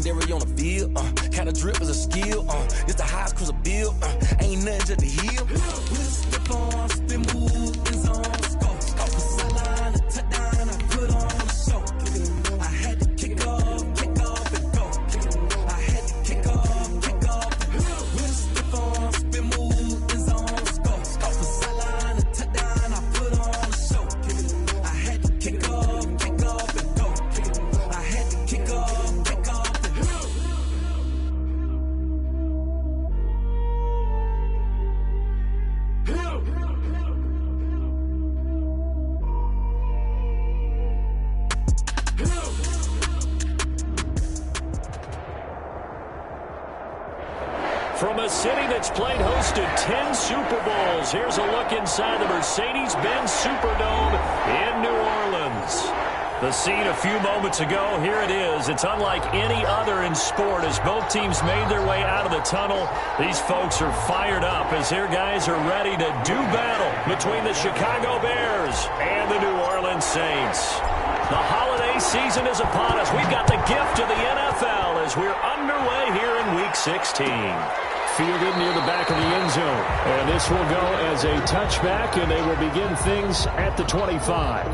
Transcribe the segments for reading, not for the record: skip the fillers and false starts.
legendary on the field. Kinda drip is a skill. It's the highest cruiser bill. Ain't nothing just the hill. Slip on, spin move, in zone, scope. Off the sideline, a touchdown, I put on the show. I had to kick off and go. I had to kick off and slip on, spin move, in zone, scope. Off the sideline, a touchdown, I put on the show. I had to kick off and go. I had to kick off and go. From a city that's played host to 10 Super Bowls, here's a look inside the Mercedes-Benz Superdome in New Orleans. The scene a few moments ago, here it is. It's unlike any other in sport as both teams made their way out of the tunnel. These folks are fired up as their guys are ready to do battle between the Chicago Bears and the New Orleans Saints. The holiday season is upon us. We've got the gift of the NFL as we're underway here in Week 16. Fielded near the back of the end zone. And this will go as a touchback, and they will begin things at the 25.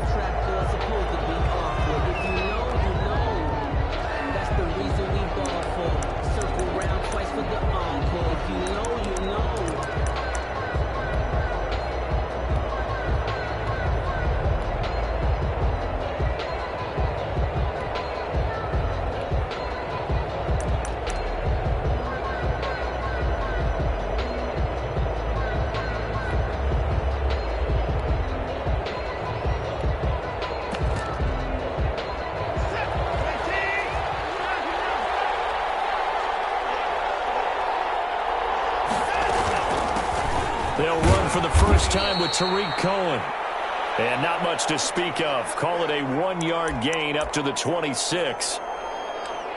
They'll run for the first time with Tariq Cohen. And not much to speak of. Call it a 1-yard gain up to the 26.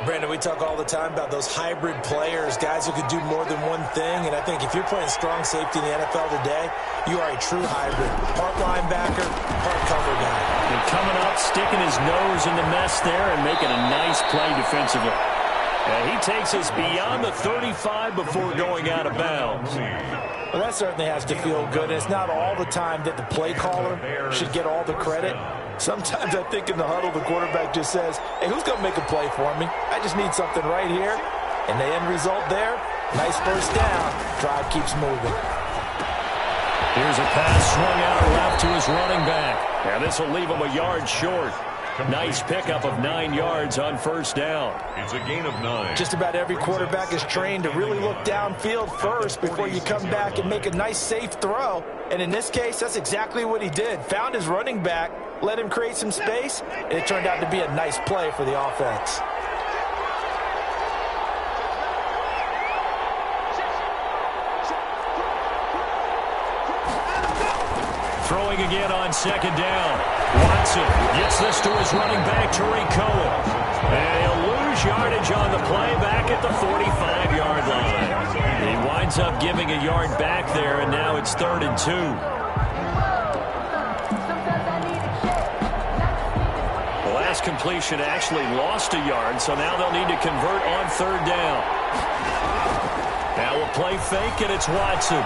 Brandon, we talk all the time about those hybrid players, guys who could do more than one thing. And I think if you're playing strong safety in the NFL today, you are a true hybrid. Part linebacker, part cover guy. And coming up, sticking his nose in the mess there and making a nice play defensively. And he takes us beyond the 35 before going out of bounds. Well, that certainly has to feel good. And it's not all the time that the play caller should get all the credit. Sometimes I think in the huddle, the quarterback just says, hey, who's going to make a play for me? I just need something right here. And the end result there, nice first down. Drive keeps moving. Here's a pass swung out left to his running back. And this will leave him a yard short. Nice pickup of 9 yards on first down. It's a gain of 9. Just about every quarterback is trained to really look downfield first before you come back and make a nice, safe throw. And in this case, that's exactly what he did. Found his running back, let him create some space, and it turned out to be a nice play for the offense. Throwing again on second down. Watson gets this to his running back, Tariq Cohen. And he'll lose yardage on the play back at the 45-yard line. He winds up giving a yard back there, and now it's 3rd and 2. The last completion actually lost a yard, so now they'll need to convert on 3rd down. Now a play fake, and it's Watson.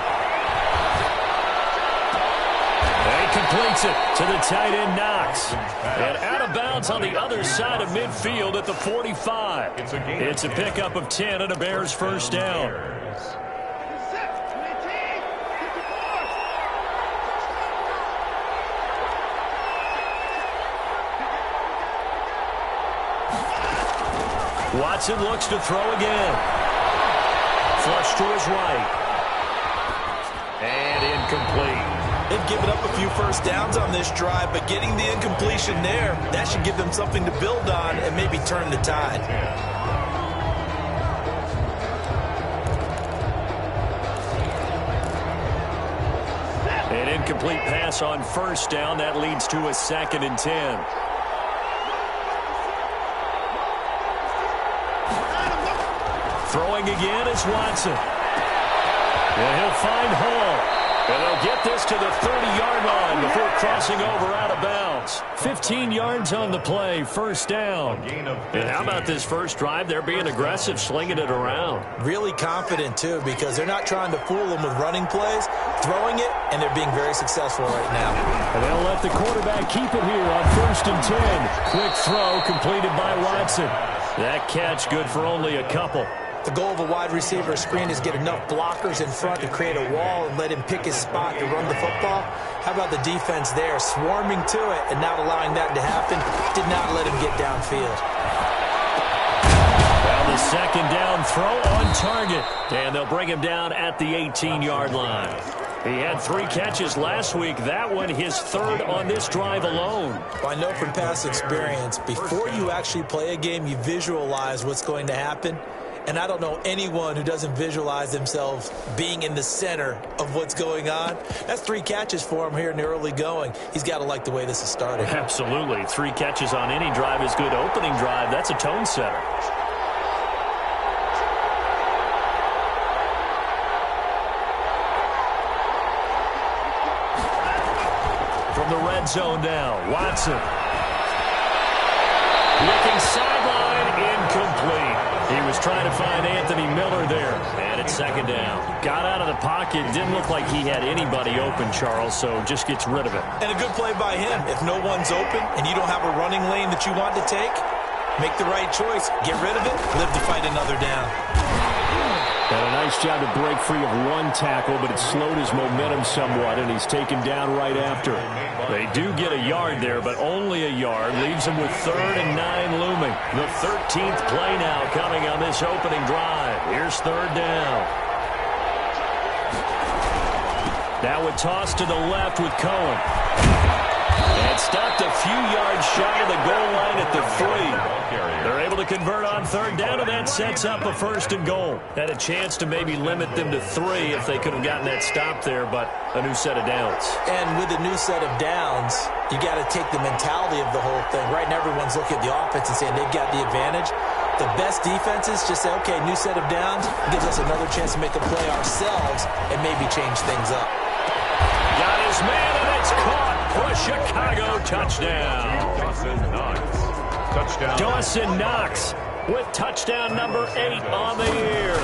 Completes it to the tight end, Knox. And out of bounds on the other side of midfield at the 45. It's a pickup of 10 and a Bears first down. Watson looks to throw again. Flush to his right. And incomplete. They've given up a few first downs on this drive, but getting the incompletion there, that should give them something to build on and maybe turn the tide. An incomplete pass on first down. That leads to a 2nd and 10. Throwing again is Watson. And he'll find Hall. And they'll get this to the 30-yard line before crossing over out of bounds. 15 yards on the play, first down. And how about this first drive? They're being aggressive, slinging it around. Really confident, too, because they're not trying to fool them with running plays, throwing it, and they're being very successful right now. And they'll let the quarterback keep it here on 1st and 10. Quick throw completed by Watson. That catch good for only a couple. The goal of a wide receiver screen is get enough blockers in front to create a wall and let him pick his spot to run the football. How about the defense there, swarming to it and not allowing that to happen? Did not let him get downfield. Well, the second down throw on target. And they'll bring him down at the 18-yard line. He had 3 catches last week. That one his 3rd on this drive alone. Well, I know from past experience, before you actually play a game, you visualize what's going to happen. And I don't know anyone who doesn't visualize themselves being in the center of what's going on. That's 3 catches for him here in the early going. He's got to like the way this is starting. Absolutely. 3 catches on any drive is good. Opening drive, that's a tone setter. From the red zone now, Watson. Looking sideline, incomplete. He was trying to find Anthony Miller there, and it's 2nd down. Got out of the pocket, didn't look like he had anybody open, Charles, so just gets rid of it. And a good play by him. If no one's open and you don't have a running lane that you want to take, make the right choice. Get rid of it, live to fight another down. Got a nice job to break free of 1 tackle, but it slowed his momentum somewhat, and he's taken down right after. They do get a yard there, but only a yard. Leaves him with 3rd and 9 looming. The 13th play now coming on this opening drive. Here's 3rd down. Now a toss to the left with Cohen. And stopped a few yards shy of the goal line at the 3. They're able to convert on 3rd down, and that sets up a 1st and goal. Had a chance to maybe limit them to 3 if they could have gotten that stop there, but a new set of downs. And with a new set of downs, you got to take the mentality of the whole thing. Right now, everyone's looking at the offense and saying they've got the advantage. The best defenses just say, okay, new set of downs gives us another chance to make a play ourselves and maybe change things up. Got his man, and it's caught for a Chicago touchdown. Dawson Knox with touchdown number 8 on the year.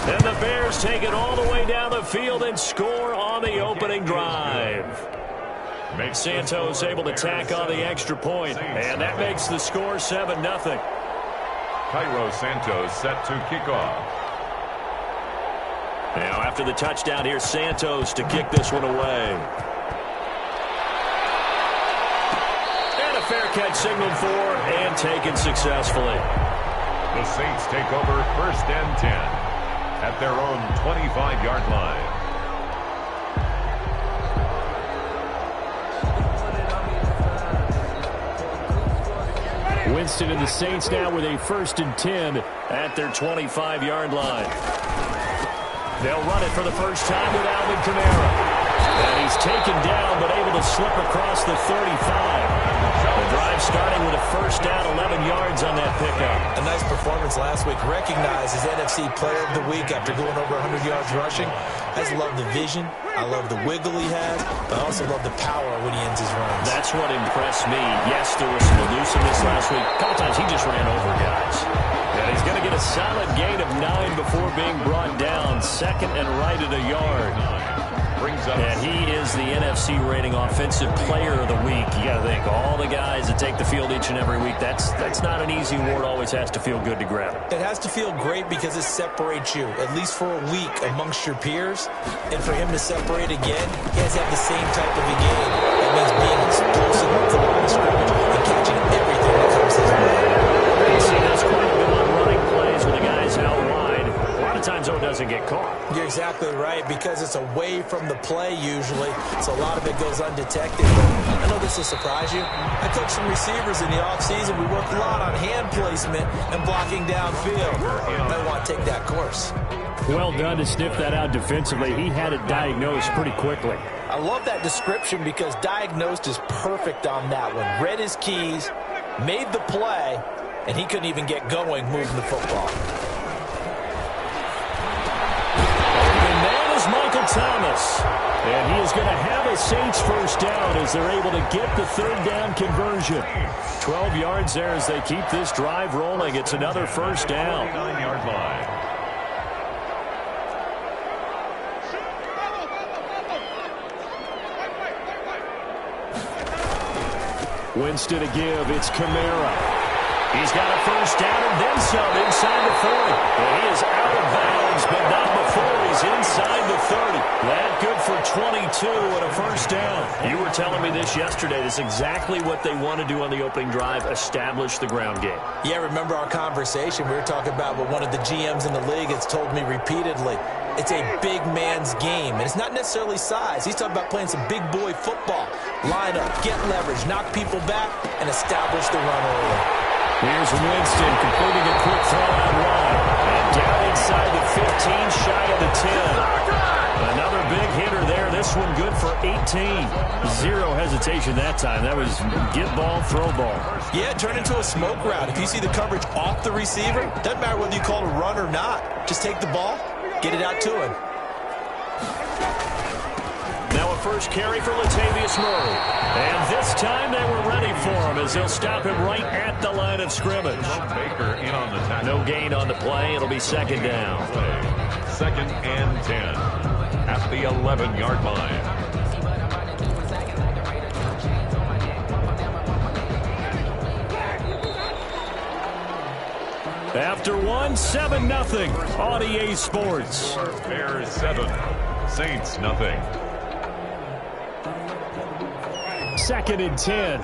And the Bears take it all the way down the field and score on the opening drive. Santos able to tack on the extra point, and that makes the score 7-0. Cairo Santos set to kick off. Now after the touchdown, here's Santos to kick this one away. Fair catch signaled for and taken successfully. The Saints take over 1st and 10 at their own 25-yard line. Winston and the Saints now with a 1st and 10 at their 25-yard line. They'll run it for the first time with Alvin Kamara. And he's taken down but able to slip across the 35. The drive starting with a 1st down, 11 yards on that pickup. A nice performance last week. Recognized as NFC Player of the Week after going over 100 yards rushing. I just love the vision. I love the wiggle he has. But I also love the power when he ends his runs. That's what impressed me. Yes, there was some elusiveness last week. A couple times he just ran over guys. And he's going to get a solid gain of 9 before being brought down. 2nd and right at a yard. And he is the NFC rating offensive player of the week. You got to think, all the guys that take the field each and every week, that's not an easy award. Always has to feel good to grab it. It has to feel great because it separates you, at least for a week, amongst your peers. And for him to separate again, he has to have the same type of a game. That means being explosive up the line of scrimmage and catching everything that comes his way. You see, that's quite a bit on running plays with the guys out wide. A lot of times, though, it doesn't get caught. You're exactly right, because it's away from the play usually, so a lot of it goes undetected. But I know this will surprise you. I coach some receivers in the offseason. We work a lot on hand placement and blocking downfield. I want to take that course. Well done to sniff that out defensively. He had it diagnosed pretty quickly. I love that description because diagnosed is perfect on that one. Read his keys, made the play, and he couldn't even get going moving the football. Michael Michael Thomas. And he is going to have a Saints first down as they're able to get the third down conversion. 12 yards there as they keep this drive rolling. It's another first down. 9-yard line. Winston to give. It's Kamara. He's got a first down and then some inside the 40. And he is out of bounds, but not before he's inside the 30. That good for 22 and a first down. You were telling me this yesterday. This is exactly what they want to do on the opening drive, establish the ground game. Yeah, remember our conversation. We were talking about what one of the GMs in the league has told me repeatedly. It's a big man's game, and it's not necessarily size. He's talking about playing some big boy football. Line up, get leverage, knock people back, and establish the run early. Here's Winston completing a quick throw on one. And down inside the 15, shy of the 10. Another big hitter there. This one good for 18. Zero hesitation that time. That was get ball, throw ball. Yeah, turn into a smoke route. If you see the coverage off the receiver, doesn't matter whether you call it a run or not. Just take the ball, get it out to him. Now a first carry for Latavius Murray. And this time they were ready for him as they'll stop him right at the line of scrimmage. Baker in on the tackle. No gain on the play. It'll be second down. Second and 10 at the 11-yard line. After one, 7-0 on EA Sports. Bears 7, Saints nothing. Second and 10.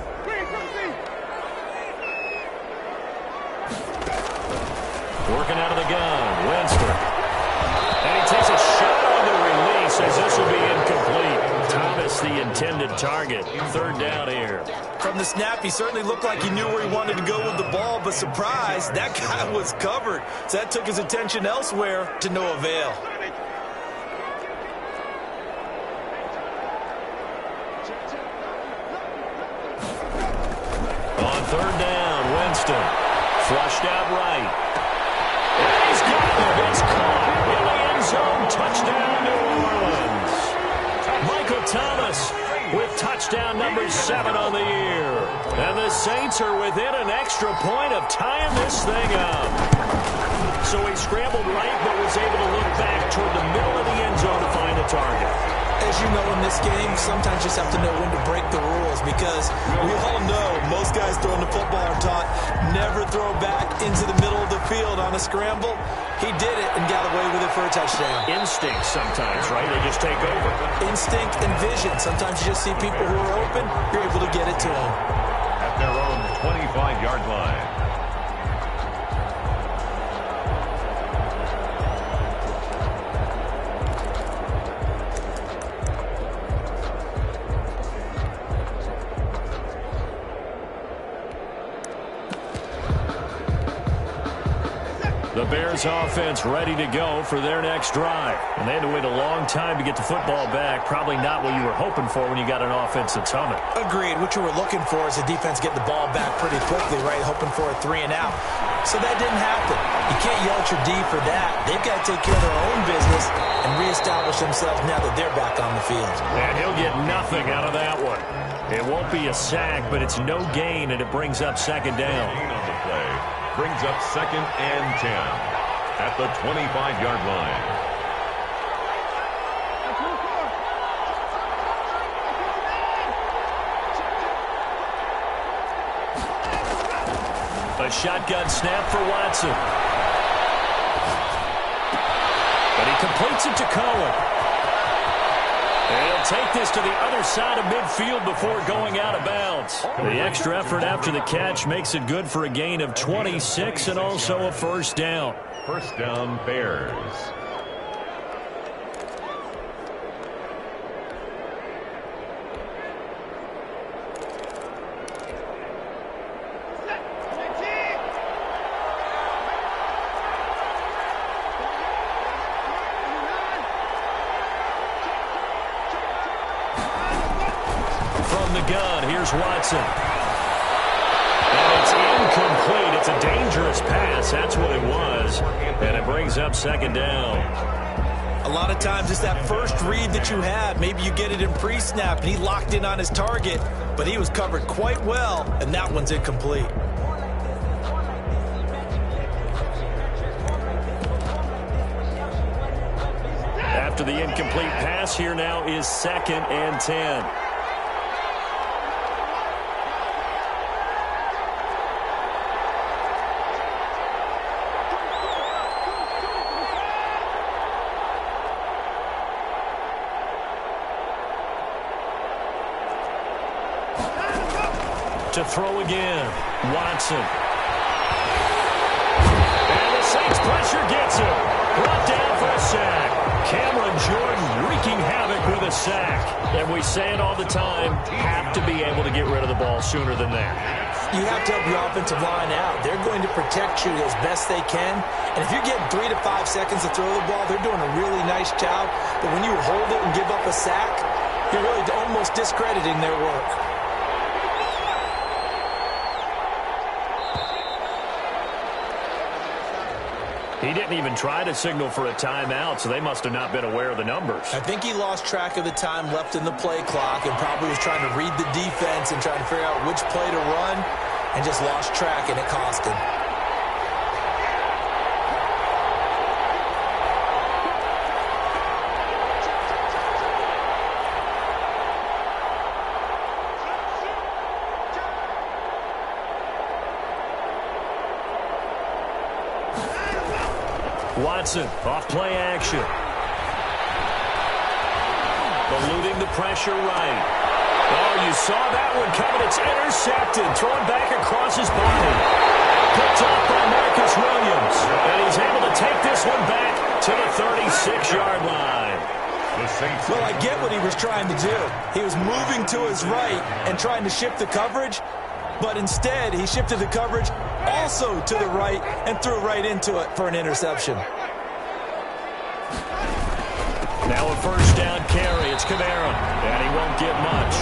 Working out of the gun, Winston. And he takes a shot on the release as this will be incomplete. Thomas, the intended target. Third down here. From the snap, he certainly looked like he knew where he wanted to go with the ball, but surprise, that guy was covered. So that took his attention elsewhere to no avail. On third down, Winston. Flushed out right. And he's got it. It's caught in the end zone. Touchdown, New Orleans. Michael Thomas with touchdown number 7 on the year. And the Saints are within an extra point of tying this thing up. So he scrambled right, but was able to look back toward the middle of the end zone to find the target. As you know, in this game, sometimes you just have to know when to break the rules because we all know most guys throwing the football are taught never throw back into the middle of the field on a scramble. He did it and got away with it for a touchdown. Instinct sometimes, right? They just take over. Instinct and vision. Sometimes you just see people who are open, you're able to get it to them. At their own 25-yard line. The Bears offense ready to go for their next drive. And they had to wait a long time to get the football back. Probably not what you were hoping for when you got an offense that's humming. Agreed. What you were looking for is the defense getting the ball back pretty quickly, right? Hoping for a 3 and out. So that didn't happen. You can't yell at your D for that. They've got to take care of their own business and reestablish themselves now that they're back on the field. And he'll get nothing out of that one. It won't be a sack, but it's no gain, and it brings up second down. Gain on the play. Brings up second and 10 at the 25-yard line. A shotgun snap for Watson. But he completes it to Cohen. And he'll take this to the other side of midfield before going out of bounds. The extra effort after the catch makes it good for a gain of 26 and also a first down. First down, Bears. Gun. Here's Watson. And it's incomplete. It's a dangerous pass. That's what it was. And it brings up second down. A lot of times it's that first read that you have. Maybe you get it in pre-snap, and he locked in on his target, but he was covered quite well, and that one's incomplete. After the incomplete pass, here now is 2nd and 10. To throw again, Watson. And the Saints pressure gets him. Brought down for a sack. Cameron Jordan wreaking havoc with a sack. And we say it all the time, have to be able to get rid of the ball sooner than that. You have to help your offensive line out. They're going to protect you as best they can. And if you're getting 3 to 5 seconds to throw the ball, they're doing a really nice job. But when you hold it and give up a sack, you're really almost discrediting their work. He didn't even try to signal for a timeout, so they must have not been aware of the numbers. I think he lost track of the time left in the play clock and probably was trying to read the defense and trying to figure out which play to run and just lost track, and it cost him. Watson, off play action. Eluding the pressure right. Oh, you saw that one coming. It's intercepted. Thrown back across his body. Picked up by Marcus Williams. And he's able to take this one back to the 36-yard line. Well, I get what he was trying to do. He was moving to his right and trying to shift the coverage. But instead, he shifted the coverage also to the right and threw right into it for an interception. Now a first down carry. It's Kamara. And he won't get much.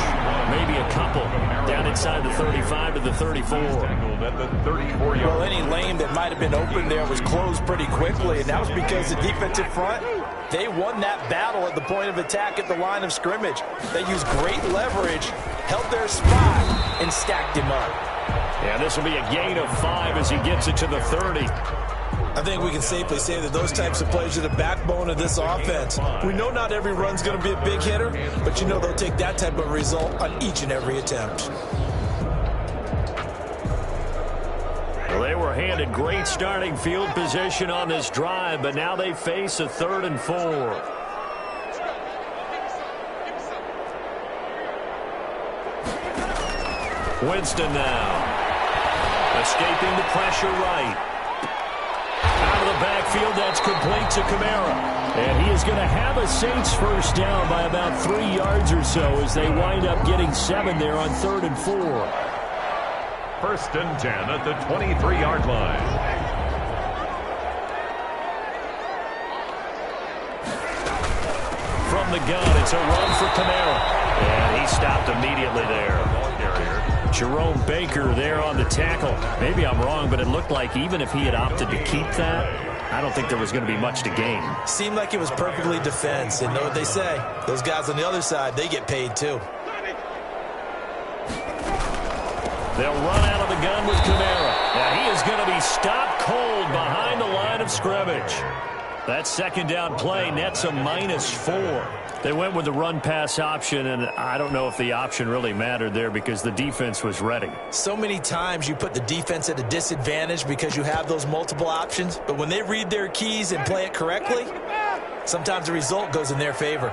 Maybe a couple. Down inside the 35 to the 34. Well, any lane that might have been open there was closed pretty quickly, and that was because the defensive front, they won that battle at the point of attack at the line of scrimmage. They used great leverage, held their spot, and stacked him up. Yeah, this will be a gain of 5 as he gets it to the 30. I think we can safely say that those types of plays are the backbone of this offense. We know not every run's going to be a big hitter, but you know they'll take that type of result on each and every attempt. Well, they were handed great starting field position on this drive, but now they face a 3rd and 4. Winston now. Escaping the pressure right. Out of the backfield, that's complete to Kamara. And he is going to have a Saints first down by about 3 yards or so as they wind up getting 7 there on 3rd and 4. 1st and 10 at the 23-yard line. From the gun, it's a run for Kamara. And he stopped immediately there. Jerome Baker there on the tackle. Maybe I'm wrong, but it looked like even if he had opted to keep that, I don't think there was going to be much to gain. Seemed like it was perfectly defense. And know what they say? Those guys on the other side, they get paid too. They'll run out of the gun with Kamara. Now he is going to be stopped cold behind the line of scrimmage. That 2nd down play nets a -4. They went with the run-pass option, and I don't know if the option really mattered there because the defense was ready. So many times you put the defense at a disadvantage because you have those multiple options, but when they read their keys and play it correctly, sometimes the result goes in their favor.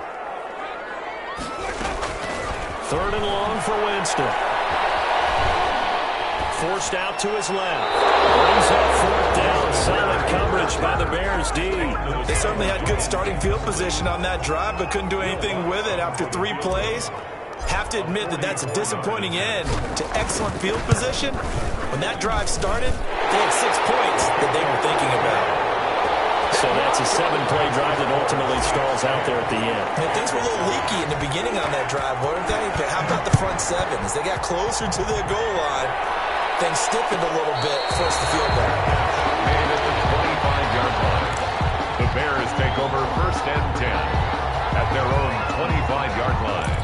3rd and long for Winston. Forced out to his left. Brings up 4th down. Solid coverage by the Bears D. They certainly had good starting field position on that drive, but couldn't do anything with it after 3 plays. Have to admit that that's a disappointing end to excellent field position. When that drive started, they had 6 points that they were thinking about. So that's a 7-play drive that ultimately stalls out there at the end. And things were a little leaky in the beginning on that drive, weren't they? But how about the front 7? As they got closer to the goal line, things stiffened a little bit, forced the field goal. Made at the 25-yard line. The Bears take over 1st and 10 at their own 25-yard line.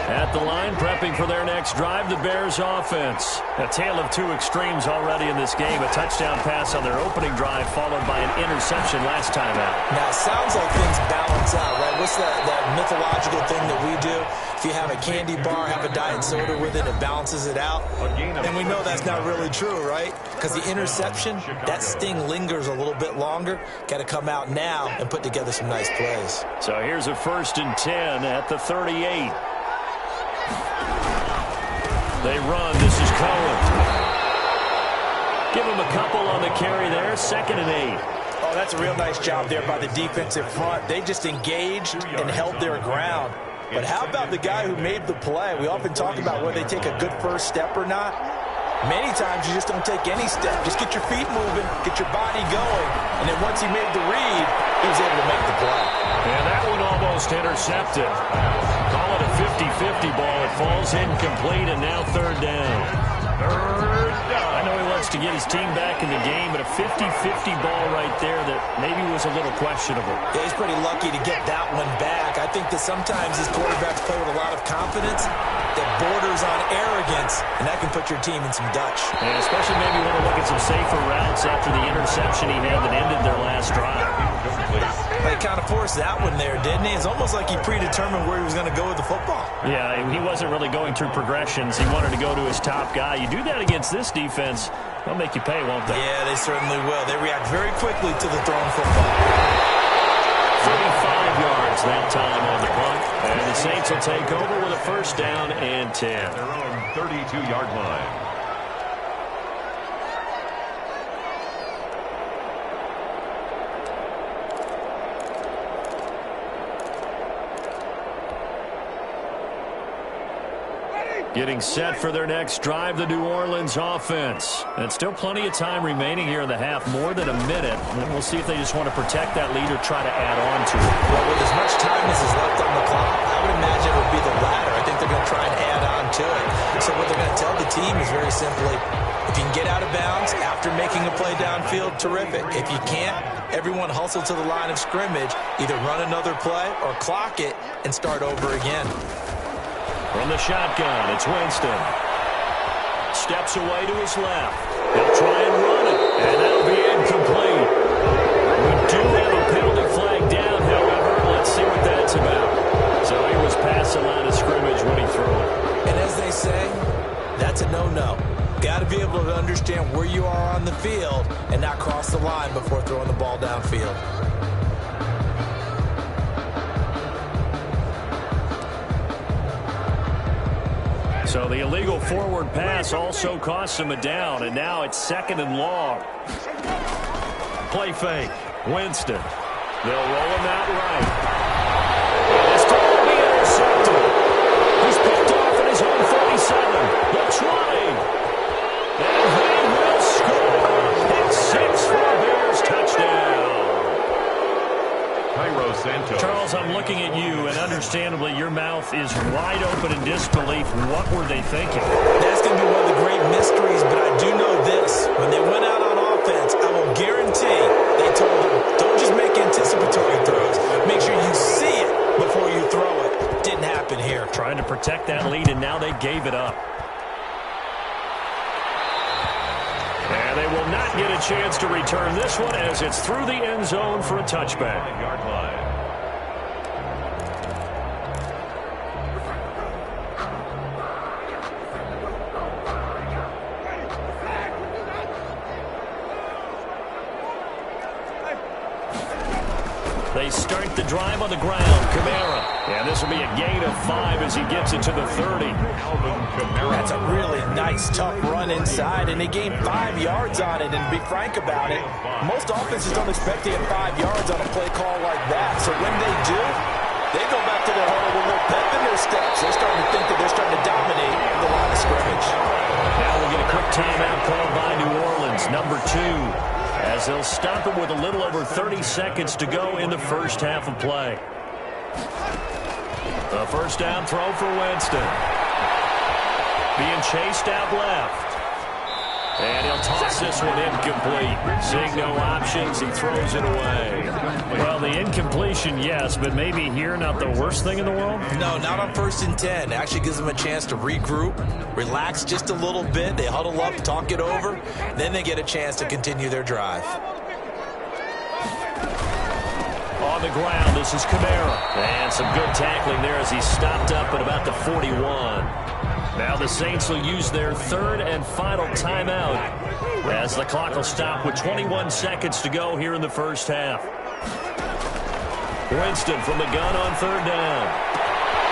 At the line, prepping for their next drive, the Bears offense. A tale of two extremes already in this game. A touchdown pass on their opening drive, followed by an interception last time out. Now, it sounds like things balance out, right? What's that mythological thing that we do? If you have a candy bar, have a diet soda with it, it balances it out. And we know that's not really true, right? Because the interception, that sting lingers a little bit longer. Got to come out now and put together some nice plays. So here's a 1st and 10 at the 38. They run. This is Cohen. Give him a couple on the carry there. 2nd and 8. Oh, that's a real nice job there by the defensive front. They just engaged and held their ground. But how about the guy who made the play? We often talk about whether they take a good first step or not. Many times you just don't take any step. Just get your feet moving, get your body going. And then once he made the read, he was able to make the play. And that one almost intercepted. Call it a 50-50 ball. It falls incomplete, and now 3rd down. I know he wants to get his team back in the game, but a 50-50 ball right there that maybe was a little questionable. Yeah, he's pretty lucky to get that one back. I think that sometimes these quarterbacks play with a lot of confidence that borders on arrogance, and that can put your team in some Dutch. And especially maybe want to look at some safer routes after the interception he had that ended their last drive. He kind of forced that one there, didn't he? It's almost like he predetermined where he was going to go with the football. Yeah, he wasn't really going through progressions. He wanted to go to his top guy. You do that against this defense, they'll make you pay, won't they? Yeah, they certainly will. They react very quickly to the thrown football. 35 yards that time on the punt. And the Saints will take over with a 1st down and 10. Their own 32-yard line. Getting set for their next drive, the New Orleans offense. And still plenty of time remaining here in the half, more than a minute. And we'll see if they just want to protect that lead or try to add on to it. Well, with as much time as is left on the clock, I would imagine it would be the latter. I think they're going to try and add on to it. So what they're going to tell the team is very simply, if you can get out of bounds after making a play downfield, terrific. If you can't, everyone hustle to the line of scrimmage, either run another play or clock it and start over again. From the shotgun, it's Winston. Steps away to his left. He'll try and run it, and that'll be incomplete. We do have a penalty flag down, however. Let's see what that's about. So he was past the line of scrimmage when he threw it. And as they say, that's a no-no. Got to be able to understand where you are on the field and not cross the line before throwing the ball downfield. So the illegal forward pass also costs him a down, and now it's 2nd and long. Play fake. Winston. They'll roll him out right. This time will be intercepted. He's picked off at his own 47. They're trying. And he will score. It's 6 for a Bears touchdown. Charles, I'm looking at you, and understandably, your mouth is wide open in disbelief. What were they thinking? That's going to be one of the great mysteries, but I do know this. When they went out on offense, I will guarantee they told them, don't just make anticipatory throws. Make sure you see it before you throw it. Didn't happen here. Trying to protect that lead, and now they gave it up. And they will not get a chance to return this one as it's through the end zone for a touchback. Yard line. They start the drive on the ground. Kamara. And this will be a gain of 5 as he gets it to the 30. That's a really nice, tough run inside, and they gained 5 yards on it. And to be frank about it, most offenses don't expect to get 5 yards on a play call like that. So when they do, they go back to their huddle with a little pep in their steps. They're starting to think that they're starting to dominate the line of scrimmage. Now we'll get a quick timeout called by New Orleans, number 2. As they'll stop it with a little over 30 seconds to go in the first half of play. A first down throw for Winston. Being chased out left. And he'll toss gets this one incomplete. Seeing no options, he throws it away. Well, the incompletion, yes, but maybe here not the worst thing in the world? No, not on 1st and 10. Actually gives them a chance to regroup, relax just a little bit. They huddle up, talk it over. Then they get a chance to continue their drive. On the ground, this is Kamara. And some good tackling there as he stopped up at about the 41. Now the Saints will use their 3rd and final timeout as the clock will stop with 21 seconds to go here in the first half. Winston from the gun on 3rd down.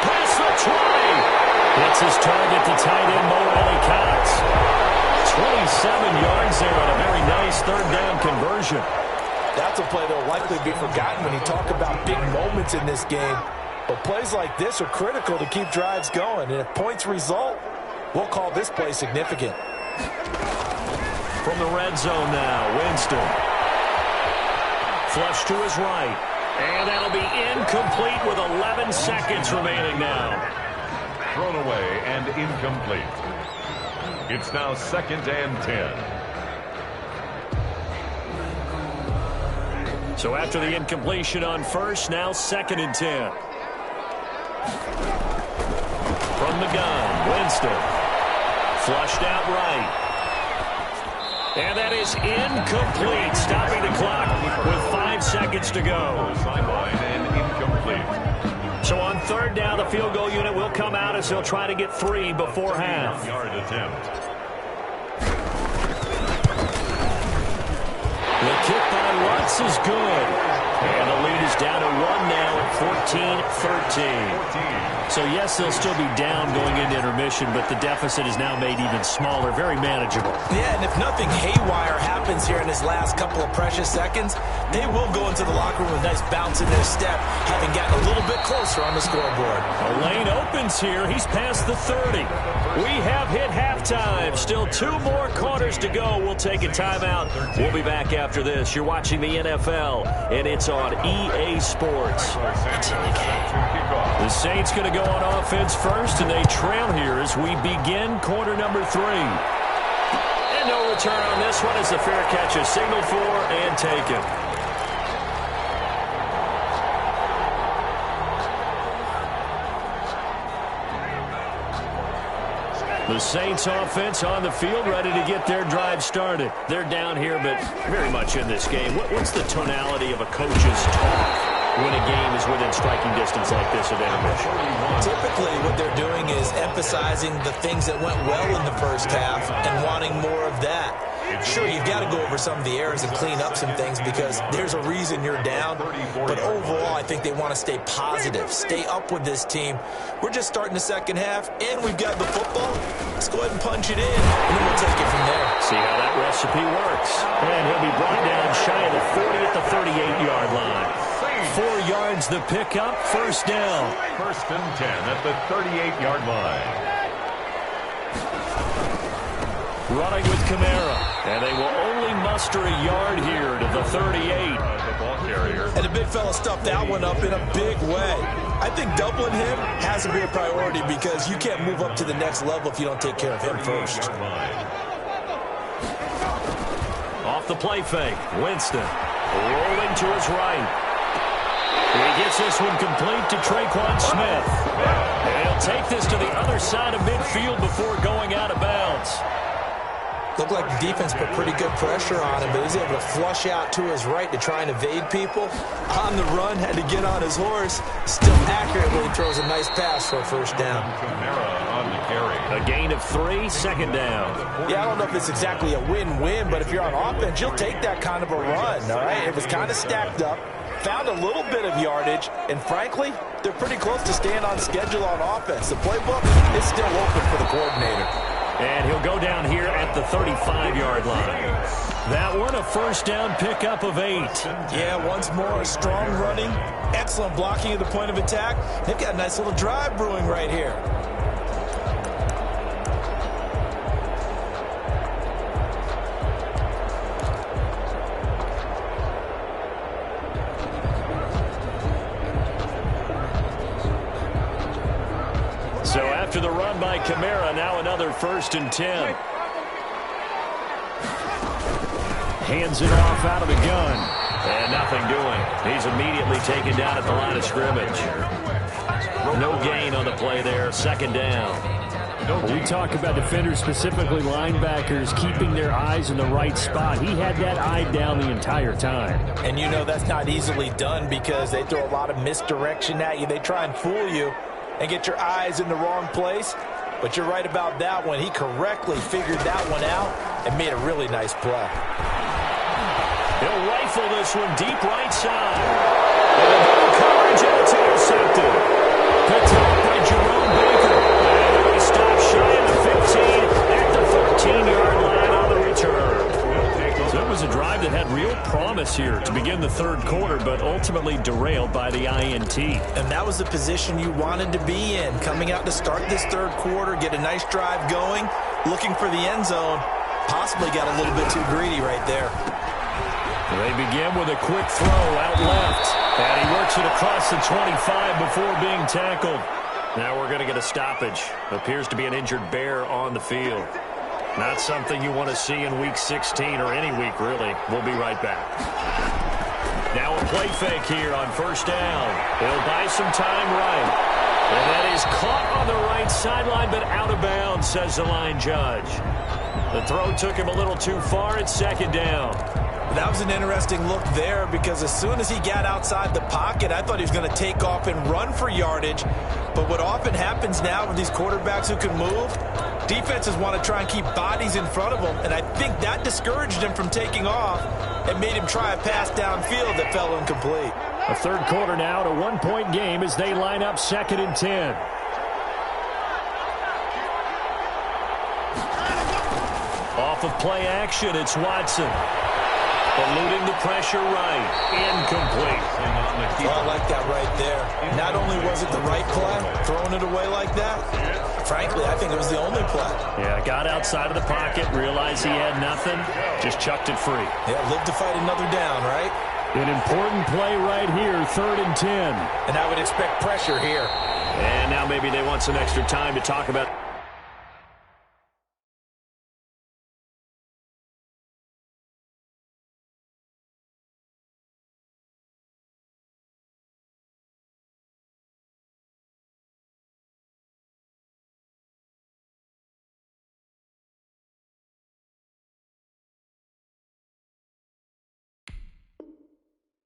Pass for 20. Hits his target to tight end Mo Cox. 27 yards there on a very nice 3rd down conversion. That's a play that will likely be forgotten when you talk about big moments in this game. But plays like this are critical to keep drives going. And if points result, we'll call this play significant. From the red zone now, Winston. Flush to his right. And that'll be incomplete with 11 seconds remaining now. Thrown away and incomplete. It's now 2nd and 10. So after the incompletion on 1st, now 2nd and 10. From the gun, Winston. Flushed out right. And that is incomplete, stopping the clock with 5 seconds to go. Sideline and incomplete. So on 3rd down, the field goal unit will come out as they'll try to get 3 before half. 30-yard attempt. The kick by Lutz is good. And the lead is down to 1 now at 14-13. So, yes, they'll still be down going into intermission, but the deficit is now made even smaller, very manageable. Yeah, and if nothing haywire happens here in his last couple of precious seconds, they will go into the locker room with a nice bounce in their step, having gotten a little bit closer on the scoreboard. A lane opens here. He's past the 30. We have hit halftime. Still 2 more quarters to go. We'll take a timeout. We'll be back after this. You're watching the NFL, and it's on EA Sports. The Saints going to go on offense first, and they trail here as we begin quarter number 3. And no return on this one as the fair catch is signaled for and taken. The Saints offense on the field, ready to get their drive started. They're down here, but very much in this game. What's the tonality of a coach's talk when a game is within striking distance like this at intermission? Typically, what they're doing is emphasizing the things that went well in the first half and wanting more of that. Sure, you've got to go over some of the errors and clean up some things because there's a reason you're down. But overall, I think they want to stay positive, stay up with this team. We're just starting the second half, and we've got the football. Let's go ahead and punch it in, and then we'll take it from there. See how that recipe works. And he'll be brought down shy of the 40 at the 38-yard line. 4 yards the pickup, first down. 1st and 10 at the 38-yard line. Running with Kamara. And they will only muster a yard here to the 38. The ball carrier. And the big fella stuffed that one up in a big way. I think doubling him has to be a priority because you can't move up to the next level if you don't take care of him first. Off the play fake, Winston rolling to his right. He gets this one complete to Traquan Smith. And he'll take this to the other side of midfield before going out of bounds. Looked like the defense put pretty good pressure on him, but he's able to flush out to his right to try and evade people. On the run, had to get on his horse. Still accurately throws a nice pass for a first down. On the carry. A gain of 3, second down. Yeah, I don't know if it's exactly a win-win, but if you're on offense, you'll take that kind of a run, all right? It was kind of stacked up, found a little bit of yardage, and frankly, they're pretty close to staying on schedule on offense. The playbook is still open for the coordinator. And he'll go down here at the 35-yard line. That one, a first down pickup of 8. Yeah, once more, strong running, excellent blocking at the point of attack. They've got a nice little drive brewing right here. So after the run by Kamara, now another 1st and 10. Hands it off out of the gun. And nothing doing. He's immediately taken down at the line of scrimmage. No gain on the play there. Second down. We talk about defenders, specifically linebackers, keeping their eyes in the right spot. He had that eye down the entire time. And you know that's not easily done because they throw a lot of misdirection at you. They try and fool you and get your eyes in the wrong place. But you're right about that one. He correctly figured that one out and made a really nice play. He'll rifle this one deep right side. And coverage, and it's intercepted. Picked up by Jerome Baker. And he stops shy of the 15 at the 13-yard line on the return. So it was a drive that had real promise here to begin the third quarter, but ultimately derailed by the INT. And that was the position you wanted to be in. Coming out to start this third quarter, get a nice drive going, looking for the end zone. Possibly got a little bit too greedy right there. They begin with a quick throw out left. And he works it across the 25 before being tackled. Now we're going to get a stoppage. Appears to be an injured Bear on the field. Not something you want to see in Week 16 or any week, really. We'll be right back. Now a play fake here on first down. He'll buy some time right. And that is caught on the right sideline, but out of bounds, says the line judge. The throw took him a little too far. It's second down. That was an interesting look there because as soon as he got outside the pocket, I thought he was going to take off and run for yardage. But what often happens now with these quarterbacks who can move, defenses want to try and keep bodies in front of them, and I think that discouraged him from taking off and made him try a pass downfield that fell incomplete. A third quarter now, a one-point game as they line up 2nd and 10. Off of play action, it's Watson. Eluding the pressure right. Incomplete. Well, I like that right there. Not only was it the right play, throwing it away like that, frankly, I think it was the only play. Yeah, got outside of the pocket, realized he had nothing, just chucked it free. Yeah, live to fight another down, right? An important play right here, 3rd and 10. And I would expect pressure here. And now maybe they want some extra time to talk about.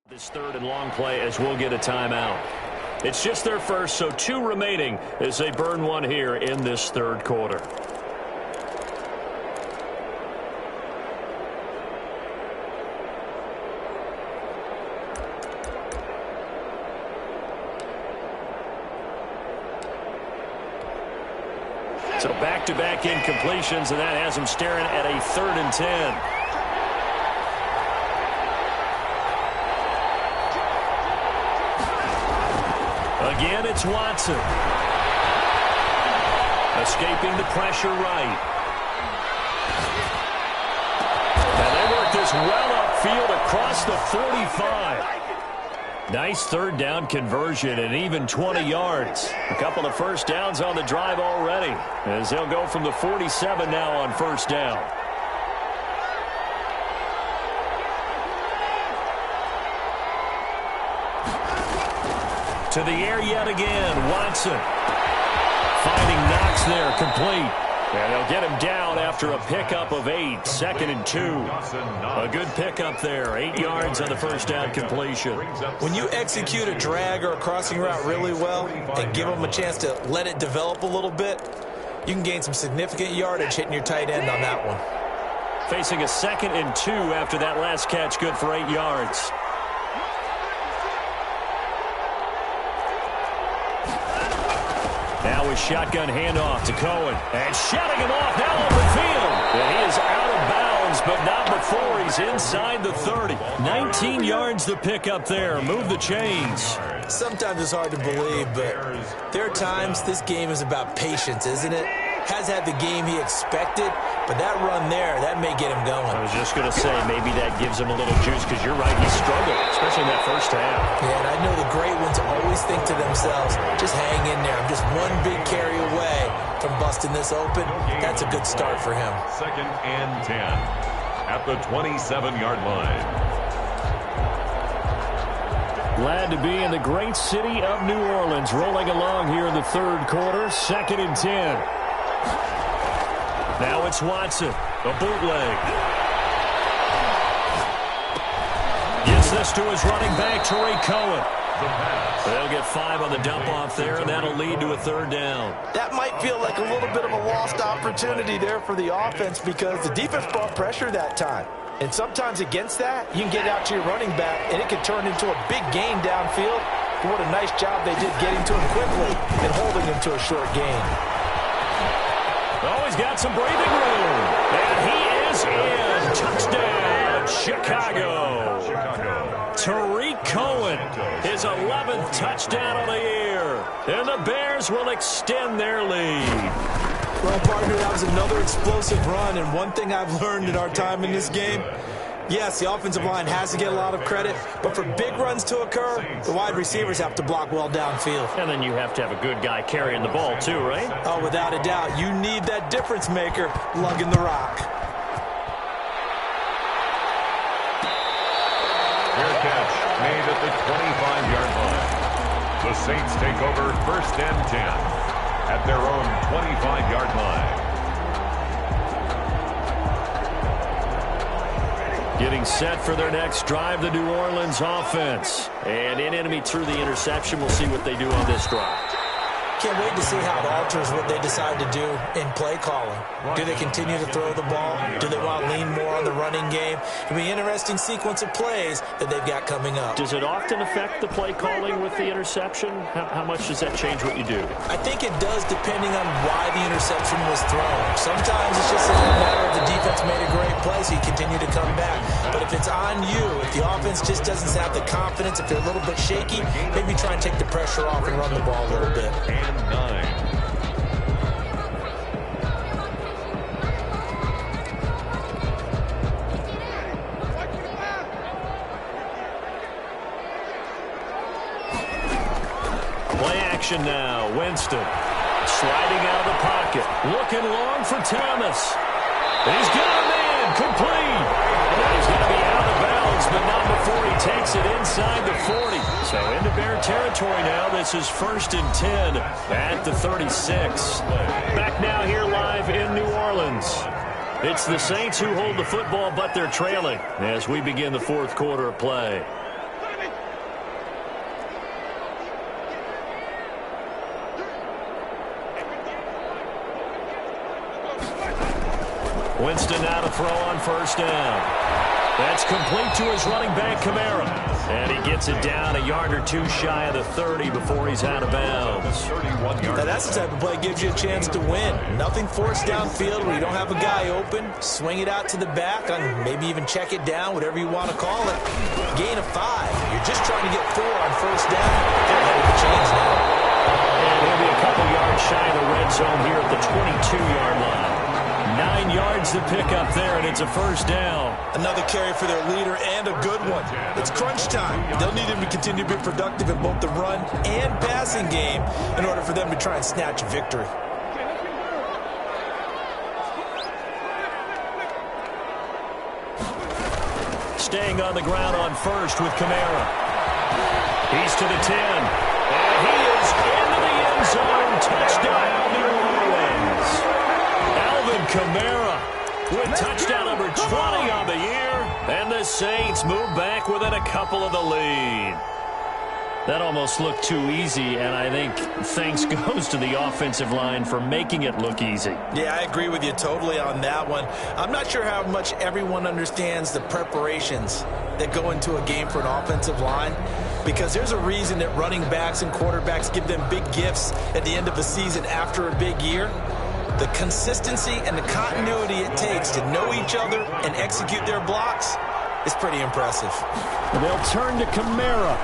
This third and long play as we'll get a timeout. It's just their first, so 2 remaining as they burn one here in this third quarter. So back-to-back incompletions, and that has them staring at a 3rd and 10. Again, it's Watson. Escaping the pressure right. And they work this well upfield across the 45. Nice third down conversion and even 20 yards. A couple of first downs on the drive already as they'll go from the 47 now on first down. To the air yet again, Watson. Finding Knox there, complete. And they'll get him down after a pickup of 8, 2nd and 2. A good pickup there, 8 yards on the first down completion. When you execute a drag or a crossing route really well and give them a chance to let it develop a little bit, you can gain some significant yardage hitting your tight end on that one. Facing a 2nd and 2 after that last catch, good for 8 yards. Now a shotgun handoff to Cohen. And shutting him off now over the field. And he is out of bounds, but not before he's inside the 30. 19 yards to pick up there. Move the chains. Sometimes it's hard to believe, but there are times this game is about patience, isn't it? Has had the game he expected, but that run there, that may get him going. I was just going to say, maybe that gives him a little juice, because you're right, he struggled, especially in that first half. Yeah, and I know the great ones always think to themselves, just hang in there. I'm just one big carry away from busting this open. That's a good start for him. 2nd and 10. at the 27-yard line. Glad to be in the great city of New Orleans, rolling along here in the third quarter, 2nd and 10. Now it's Watson, a bootleg. Gets this to his running back, Tariq Cohen. They'll get 5 on the dump-off there, and that'll lead to a 3rd down. That might feel like a little bit of a lost opportunity there for the offense because the defense brought pressure that time. And sometimes against that, you can get out to your running back, and it can turn into a big gain downfield. But what a nice job they did getting to him quickly and holding him to a short gain. Oh, he's got some breathing room. And he is in. Touchdown, Chicago. Tariq Cohen, his 11th touchdown of the year. And the Bears will extend their lead. Well, partner, that was another explosive run, and one thing I've learned in our time in this game, yes, the offensive line has to get a lot of credit, but for big runs to occur, the wide receivers have to block well downfield. And then you have to have a good guy carrying the ball too, right? Oh, without a doubt. You need that difference maker lugging the rock. Fair catch made at the 25-yard line. The Saints take over 1st and 10. At their own 25-yard line. Getting set for their next drive, the New Orleans offense. And in enemy through the interception. We'll see what they do on this drive. Can't wait to see how it alters what they decide to do in play calling. Do they continue to throw the ball? Do they want to lean more on the running game? It'll be an interesting sequence of plays that they've got coming up. Does it often affect the play calling with the interception? How much does that change what you do? I think it does depending on why the interception was thrown. Sometimes it's just a matter of the defense made a great play, so you continue to come back. But if it's on you, if the offense just doesn't have the confidence, if they're a little bit shaky, maybe try and take the pressure off and run the ball a little bit. 9. Play action now. Winston sliding out of the pocket. Looking long for Thomas. He's got a man. Complete. And he's going to be out of bounds, but not before he takes it inside the 40. So into Bear territory now. This is 1st and 10 at the 36. Back now here live in New Orleans. It's the Saints who hold the football, but they're trailing as we begin the 4th quarter of play. Winston now to throw on 1st down. That's complete to his running back, Kamara. And he gets it down a yard or two shy of the 30 before he's out of bounds. Now that's the type of play that gives you a chance to win. Nothing forced downfield where you don't have a guy open. Swing it out to the back, and maybe even check it down, whatever you want to call it. Gain of 5. You're just trying to get 4 on 1st down. They're ahead of the chains now. And he'll be a couple yards shy of the red zone here at the 22-yard line. 9 yards to pick up there, and it's a 1st down. Another carry for their leader, and a good one. It's crunch time. They'll need him to continue to be productive in both the run and passing game in order for them to try and snatch a victory. Staying on the ground on 1st with Kamara. He's to the 10. And he is into the end zone. Touchdown, New Orleans. Alvin Kamara with touchdown number 20 on the year. And the Saints move back within a couple of the lead. That almost looked too easy, and I think thanks goes to the offensive line for making it look easy. Yeah, I agree with you totally on that one. I'm not sure how much everyone understands the preparations that go into a game for an offensive line, because there's a reason that running backs and quarterbacks give them big gifts at the end of a season after a big year. The consistency and the continuity it takes to know each other and execute their blocks is pretty impressive. They'll turn to Kamara.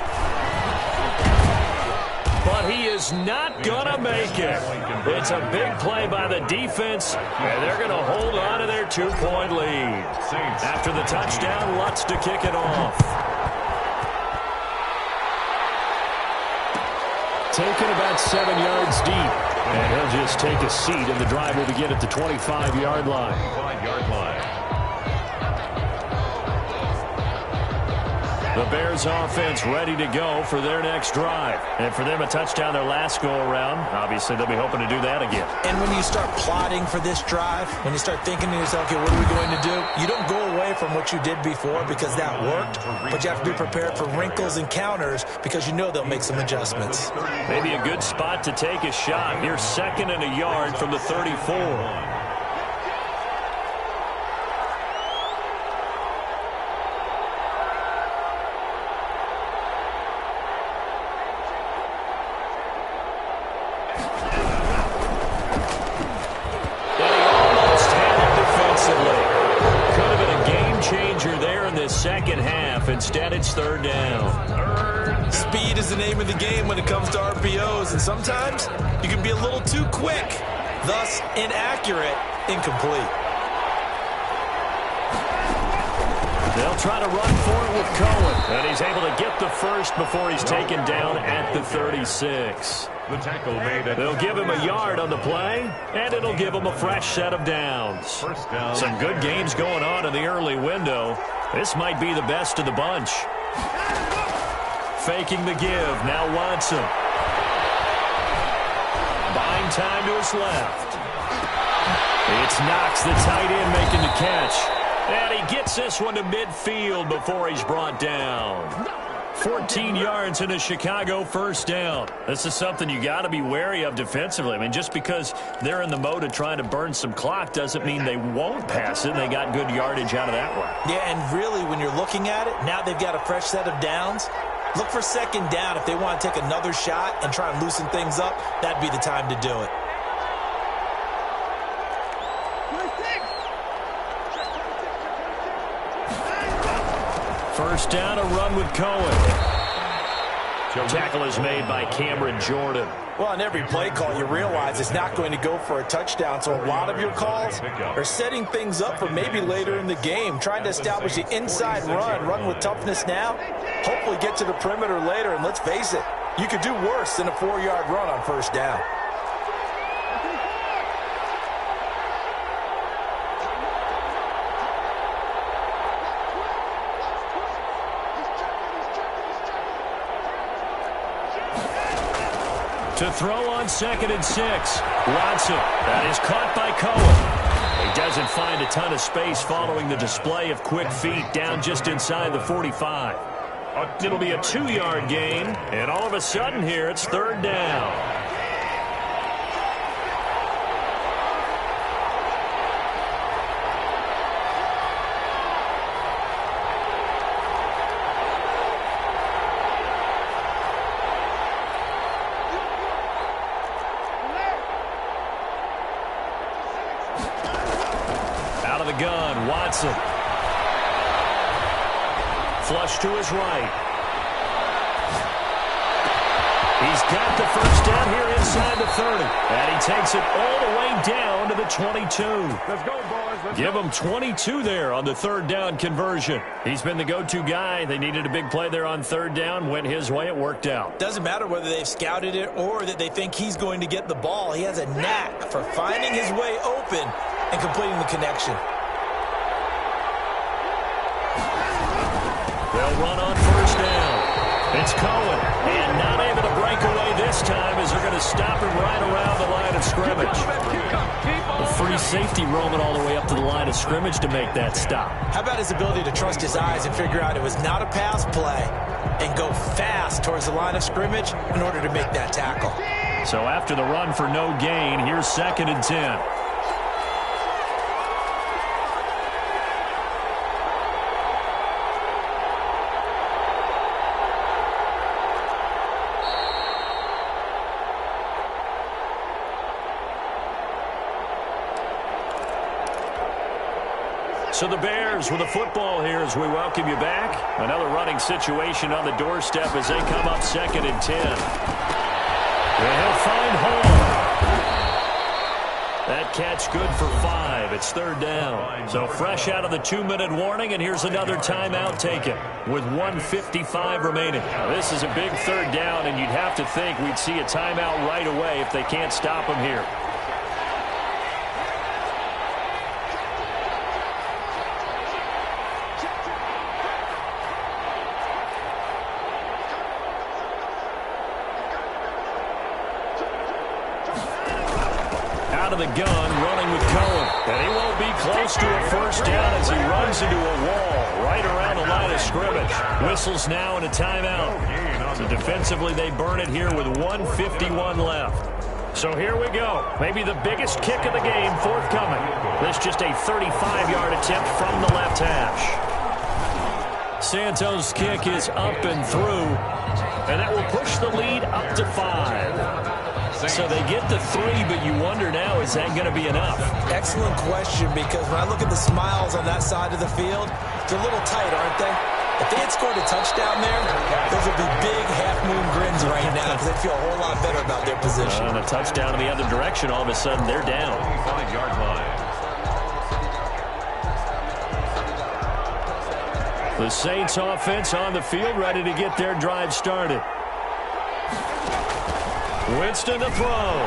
But he is not going to make it. It's a big play by the defense, and they're going to hold on to their 2-point lead. After the touchdown, Lutz to kick it off. Taken about 7 yards deep. And he'll just take a seat, and the drive will begin at the 25-yard line. The Bears offense ready to go for their next drive. And for them, a touchdown their last go-around. Obviously, they'll be hoping to do that again. And when you start plotting for this drive, when you start thinking to yourself, okay, what are we going to do? You don't go away from what you did before because that worked, but you have to be prepared for wrinkles and counters because you know they'll make some adjustments. Maybe a good spot to take a shot. Here's 2nd and a yard from the 34. Second half. Instead, it's 3rd down. Speed is the name of the game when it comes to RPOs, and sometimes you can be a little too quick, thus inaccurate, incomplete. They'll try to run for it with Cohen, and he's able to get the first before he's taken down at the 36. The tackle made. They'll give him a yard on the play, and it'll give him a fresh set of downs. First down. Some good games going on in the early window. This might be the best of the bunch. Faking the give. Now Watson. Buying time to his left. It's Knox, the tight end, making the catch. And he gets this one to midfield before he's brought down. 14 yards in a Chicago first down. This is something you got to be wary of defensively. I mean, just because they're in the mode of trying to burn some clock doesn't mean they won't pass it. They got good yardage out of that one. Yeah, and really, when you're looking at it, now they've got a fresh set of downs. Look for 2nd down. If they want to take another shot and try and loosen things up, that'd be the time to do it. First down, a run with Cohen. Tackle is made by Cameron Jordan. Well, on every play call, you realize it's not going to go for a touchdown, so a lot of your calls are setting things up for maybe later in the game, trying to establish the inside run with toughness now, hopefully get to the perimeter later, and let's face it, you could do worse than a 4-yard run on first down. To throw on 2nd and 6. Watson. That is caught by Cohen. He doesn't find a ton of space following the display of quick feet down just inside the 45. It'll be a 2-yard gain, and all of a sudden here it's 3rd down. Gun, Watson. Flush to his right. He's got the first down here inside the 30. And he takes it all the way down to the 22. Let's go, boys. Let's Give go. him 22 there on the 3rd down conversion. He's been the go-to guy. They needed a big play there on 3rd down. Went his way. It worked out. Doesn't matter whether they've scouted it or that they think he's going to get the ball. He has a knack for finding his way open and completing the connection. They'll run on first down. It's Cohen, and not able to break away this time as they're going to stop him right around the line of scrimmage. The free safety roaming all the way up to the line of scrimmage to make that stop. How about his ability to trust his eyes and figure out it was not a pass play and go fast towards the line of scrimmage in order to make that tackle. So after the run for no gain, here's 2nd and 10. So the Bears with the football here as we welcome you back. Another running situation on the doorstep as they come up 2nd and 10. And he'll find Hall. That catch good for 5. It's 3rd down. So fresh out of the 2-minute warning, and here's another timeout taken with 1:55 remaining. Now, this is a big 3rd down, and you'd have to think we'd see a timeout right away if they can't stop him here. of the gun, running with Cohen. And he won't be close to a first down as he runs into a wall right around the line of scrimmage. Whistles now and a timeout. So defensively, they burn it here with 1:51 left. So here we go. Maybe the biggest kick of the game forthcoming. This just a 35-yard attempt from the left hash. Santos' kick is up and through, and that will push the lead up to 5. So they get to 3, but you wonder now, is that going to be enough? Excellent question, because when I look at the smiles on that side of the field, they're a little tight, aren't they? If they had scored a touchdown there, those would be big half-moon grins right now because they'd feel a whole lot better about their position. And a touchdown in the other direction, all of a sudden they're down. 5-yard line. The Saints offense on the field, ready to get their drive started. Winston to throw.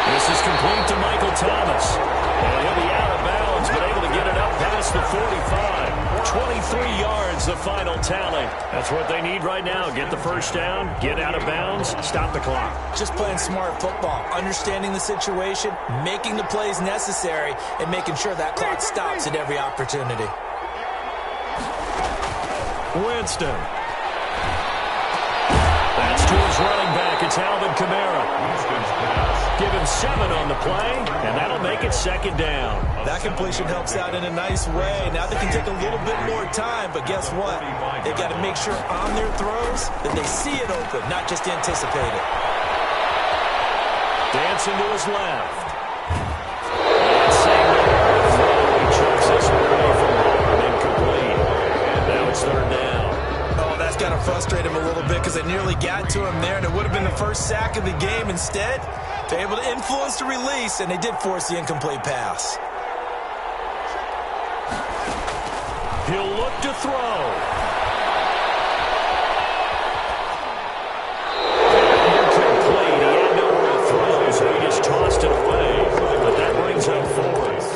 This is complete to Michael Thomas. And he'll be out of bounds, but able to get it up past the 45. 23 yards, the final tally. That's what they need right now. Get the first down, get out of bounds, stop the clock. Just playing smart football, understanding the situation, making the plays necessary, and making sure that clock stops at every opportunity. Winston. That's to his running back. It's Alvin Kamara. Give him 7 on the play, and that'll make it second down. That completion helps out in a nice way. Now they can take a little bit more time, but guess what? They've got to make sure on their throws that they see it open, not just anticipate it. Dancing to his left. And same throw. He chucks this one away from home. Incomplete. Now it's third down. That's got to frustrate him a little bit because they nearly got to him there, and it would have been the first sack of the game. Instead, they're able to influence the release, and they did force the incomplete pass. He'll look to throw. Incomplete. He had nowhere to throw, so he just tossed it away. But that brings up 4th.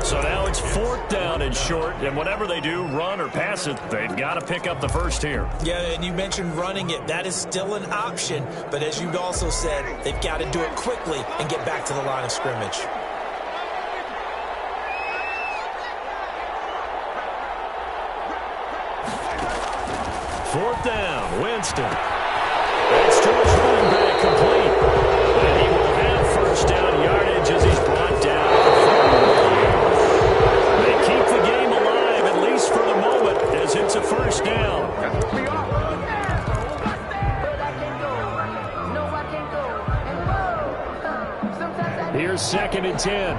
So now it's 4th down and short, and whatever they do, run or pass it, they've got to pick up the first here. Yeah, and you mentioned running it. That is still an option, but as you also said, they've got to do it quickly and get back to the line of scrimmage. Fourth down, Winston. That's to his running back, complete. And he will have first down yardage as he's brought down. They keep the game alive, at least for the moment, as it's a first down. Here's 2nd and 10.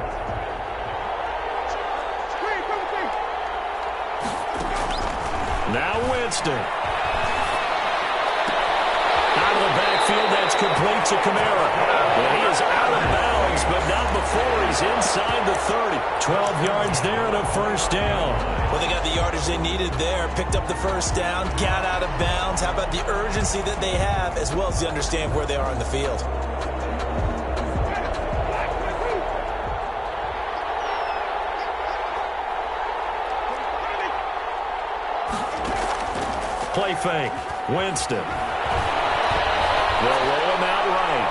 Now Winston. Out of the backfield, that's complete to Kamara. Well, he is out of bounds, but not before he's inside the 30. 12 yards there and a first down. Well, they got the yardage they needed there, picked up the first down, got out of bounds. How about the urgency that they have, as well as they understand where they are in the field? Play fake. Winston. They'll roll him out right.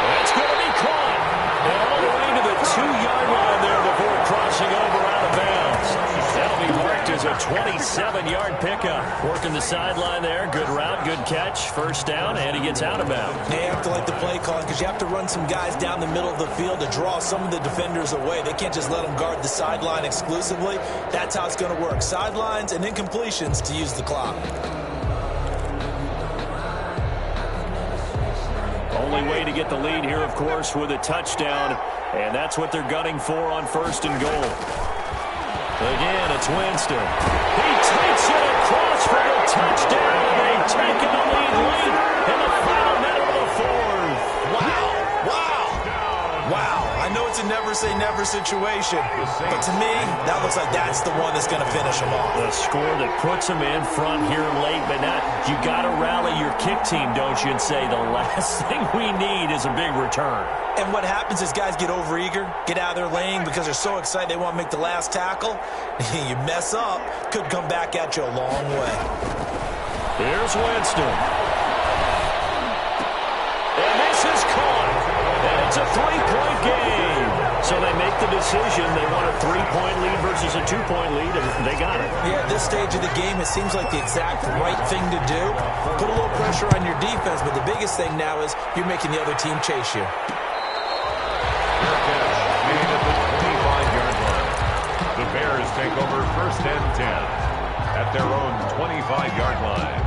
That's going to be caught. And all the way to the 2-yard line there before crossing over out of bounds. That'll be marked as a 27-yard pickup. Working the sideline there. Good route, good catch. First down, and he gets out of bounds. They have to like the play call because you have to run some guys down the middle of the field to draw some of the defenders away. They can't just let them guard the sideline exclusively. That's how it's going to work. Sidelines and incompletions to use the clock. Only way to get the lead here, of course, with a touchdown, and that's what they're gunning for on 1st and goal. Again, it's Winston. He takes it across for the touchdown, and they've taken the lead late in the final minute of the 4th. Wow. I know it's a never-say-never situation, but to me, that looks like that's the one that's going to finish them off. The score that puts them in front here late, but not. You got to rally your kick team, don't you, and say the last thing we need is a big return. And what happens is guys get overeager, get out of their lane because they're so excited they want to make the last tackle. You mess up, could come back at you a long way. Here's Winston. And It's a three-point game. So they make the decision. They want a three-point lead versus a two-point lead, and they got it. Yeah, at this stage of the game, it seems like the exact right thing to do. Put a little pressure on your defense, but the biggest thing now is you're making the other team chase you. Made at the 25-yard line. The Bears take over 1st and 10 at their own 25-yard line.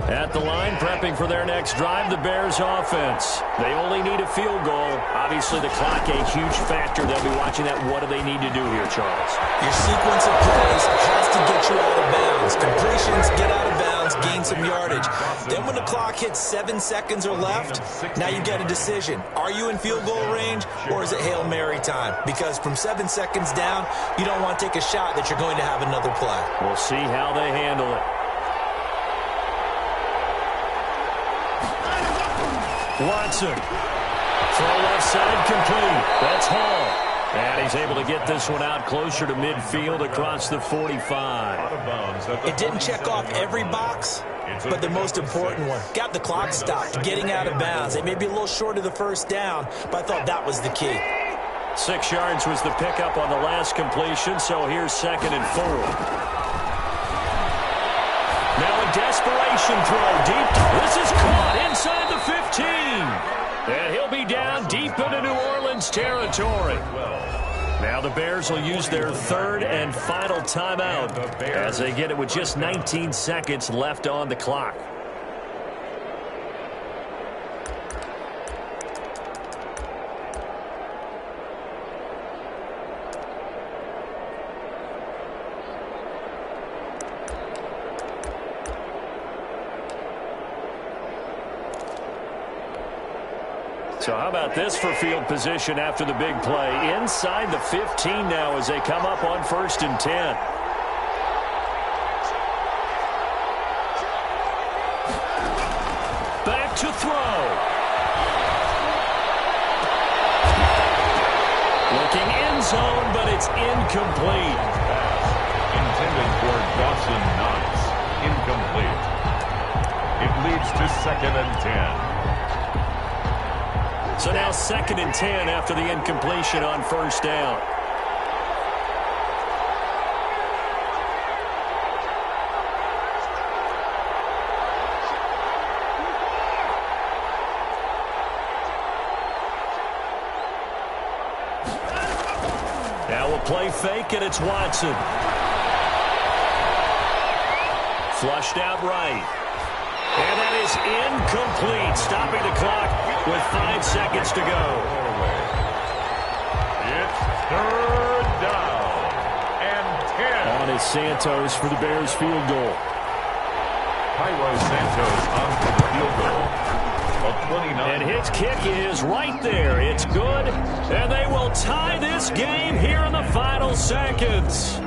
At the line, prepping for their next drive, the Bears offense. They only need a field goal. Obviously, the clock a huge factor. They'll be watching that. What do they need to do here, Charles? Your sequence of plays has to get you out of bounds. Completions, get out of bounds, gain some yardage. Then when the clock hits 7 seconds or left, now you get a decision. Are you in field goal range, or is it Hail Mary time? Because from 7 seconds down, you don't want to take a shot that you're going to have another play. We'll see how they handle it. Watson. Throw left side complete. That's Hall. And he's able to get this one out closer to midfield across the 45. It didn't check off every box, but the most important one. Got the clock stopped, getting out of bounds. They may be a little short of the first down, but I thought that was the key. 6 yards was the pickup on the last completion, so here's 2nd and 4. Now a desperation throw deep. This is caught inside the 15. And he'll be down deep into New Orleans territory. Now the Bears will use their 3rd and final timeout as they get it with just 19 seconds left on the clock. So how about this for field position after the big play? Inside the 15 now as they come up on 1st and 10. Back to throw. Looking end zone, but it's incomplete. Intended for Dawson Knox. Incomplete. It leads to 2nd and 10. So now 2nd and 10 after the incompletion on 1st down. Now we'll play fake, and it's Watson. Flushed out right. And that is incomplete, stopping the clock with 5 seconds to go. It's 3rd down and 10. On is Santos for the Bears field goal. Cairo Santos on for the field goal. A 29. And his kick is right there. It's good, and they will tie this game here in the final seconds.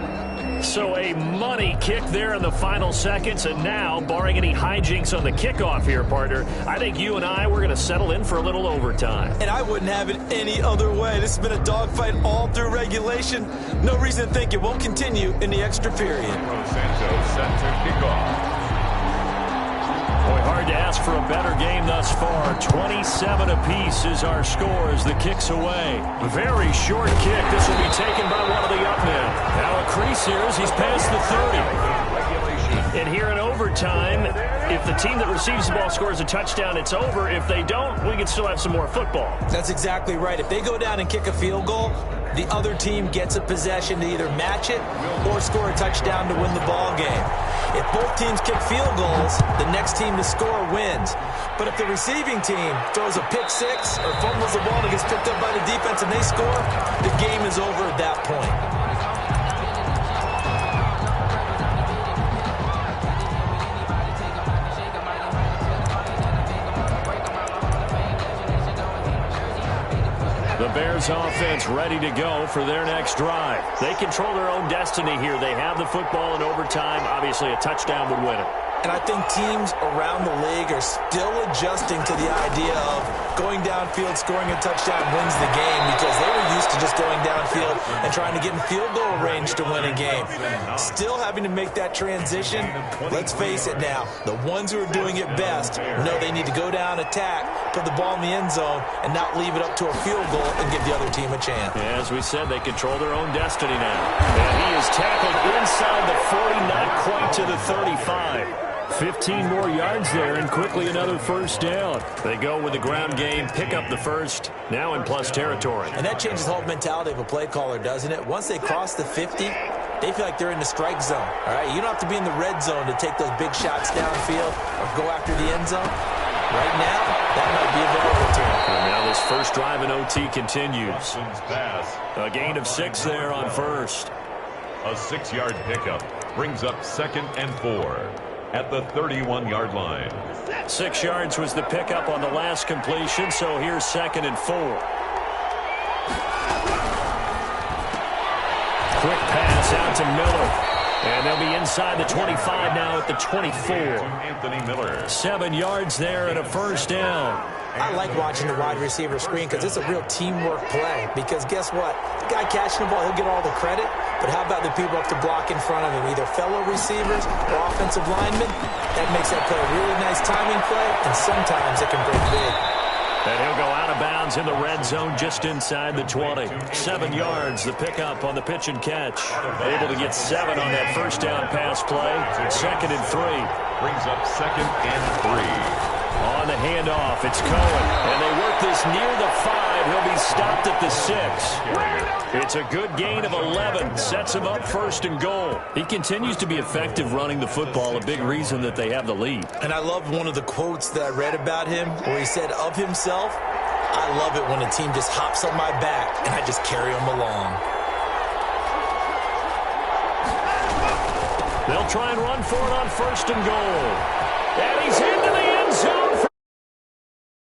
So a money kick there in the final seconds, and now, barring any hijinks on the kickoff here, partner, I think you and I, we're going to settle in for a little overtime. And I wouldn't have it any other way. This has been a dogfight all through regulation. No reason to think it won't continue in the extra period. Santos set to kick off. Boy, hard to ask for a better game thus far. 27 apiece is our score as the kick's away. Very short kick. This will be taken by one of the up men. Now a crease here as he's past the 30. And here in overtime, if the team that receives the ball scores a touchdown, it's over. If they don't, we can still have some more football. That's exactly right. If they go down and kick a field goal, the other team gets a possession to either match it or score a touchdown to win the ball game. If both teams kick field goals, the next team to score wins. But if the receiving team throws a pick six or fumbles the ball and gets picked up by the defense and they score, the game is over at that point. The Bears offense ready to go for their next drive. They control their own destiny here. They have the football in overtime. Obviously, a touchdown would win it. And I think teams around the league are still adjusting to the idea of going downfield, scoring a touchdown wins the game, because they were used to just going downfield and trying to get in field goal range to win a game. Still having to make that transition. Let's face it now, the ones who are doing it best know they need to go down, attack, put the ball in the end zone, and not leave it up to a field goal and give the other team a chance. Yeah, as we said, they control their own destiny now. And he is tackled inside the 40, not quite to the 35. 15 more yards there, and quickly another first down. They go with the ground game, pick up the first, now in plus territory. And that changes the whole mentality of a play caller, doesn't it? Once they cross the 50, they feel like they're in the strike zone. All right, you don't have to be in the red zone to take those big shots downfield or go after the end zone. Right now, that might be available to him. And now this first drive in OT continues. A gain of 6 there on first. A 6-yard pickup brings up 2nd and 4 at the 31-yard line. 6 yards was the pickup on the last completion, so here's 2nd and 4. Quick pass out to Miller. And they'll be inside the 25 now at the 24. Anthony Miller. 7 yards there and a first down. I like watching the wide receiver screen because it's a real teamwork play. Because guess what? The guy catching the ball, he'll get all the credit. But how about the people up to block in front of him, either fellow receivers or offensive linemen? That makes that play a really nice timing play, and sometimes it can break big. And he'll go out of bounds in the red zone just inside the 20. 7 yards, the pickup on the pitch and catch. Able to get 7 on that first down pass play. 2nd and 3. Brings up 2nd and 3. On the handoff, it's Cohen. And they work this near the 5. He'll be stopped at the 6. It's a good gain of 11. Sets him up 1st and goal. He continues to be effective running the football, a big reason that they have the lead. And I love one of the quotes that I read about him where he said of himself, "I love it when a team just hops on my back and I just carry them along." They'll try and run for it on 1st and goal. And he's